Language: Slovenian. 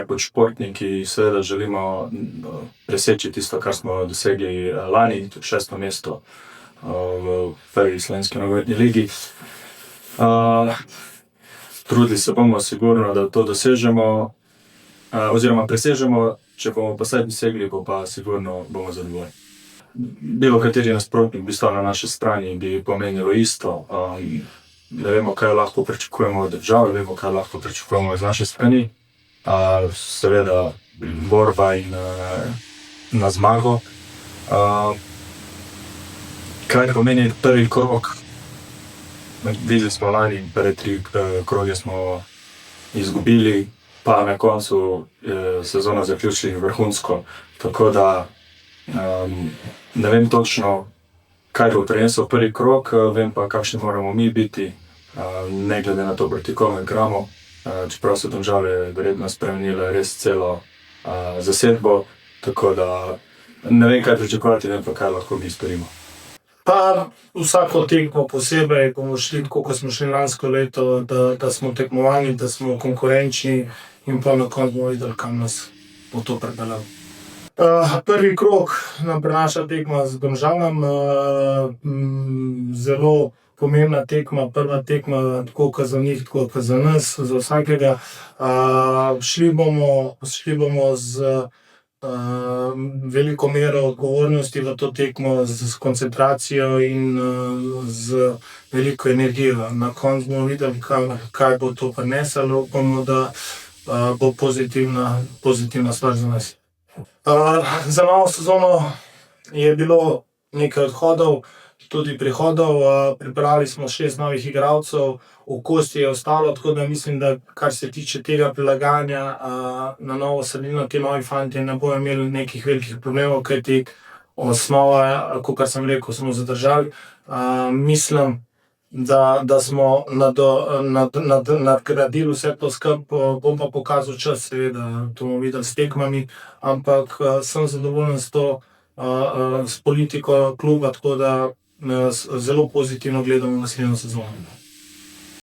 Kot športniki seveda želimo preseči tisto, kar smo dosegli lani, tudi 6. mesto v prvi slovenski nogometni ligi. Trudili se bomo sigurno, da to dosežemo, oziroma presežemo, če bomo pa vsaj dosegli, pa sigurno bomo zadovoljni. Bilo kateri nasprotnik bi stal na naši strani, bi pomenilo isto. Ne vemo, kaj lahko pričakujemo od države, vemo, kaj lahko pričakujemo iz naše strani. Seveda borba in na zmago. Kaj pomeni prvi krog? Videli smo lani, prve 3 kroge smo izgubili, pa na koncu sezono zaključili vrhunsko. Tako da ne vem točno, kaj bo prinesel prvi krog, vem pa, kakšni moramo mi biti, ne glede na to, proti komu igramo. Čeprav so Domžale verjetno spremenile res celo zasedbo, tako da ne vem, kaj pričakovati, vem pa, kaj lahko mi storimo. Pa vsako tekmo posebej bomo šli tako, kot smo šli lansko leto, da smo tekmovalni, da smo konkurenčni in pa na koncu bomo videli, kam nas bo to pripeljalo. Prvi krog nam prinaša tekma z Domžalami, zelo pomembna tekma, prva tekma, tako kot za njih, tako kot za nas, za vsakega. Šli bomo z veliko mero odgovornosti v to tekmo, s koncentracijo in z veliko energijo. Na koncu bomo videli, kaj bo to prineslo, upamo, da bo pozitivna stvar za nas. Za novo sezono je bilo nekaj odhodov, tudi prihodov. Pripravili smo 6 novih igralcev, okostje je ostalo, tako da mislim, da kar se tiče tega prilagajanja na novo selino, ti novi fantje ne bojo imeli nekih velikih problemov, kajti osnova, kakor sem rekel, smo zadržali. Mislim, da smo nadgradili vse to skupaj, bo pa pokazal čas, seveda, to bomo videli s tekmami, ampak sem zadovoljen s politiko kluba, tako da zelo pozitivno gledamo naslednjo sezono.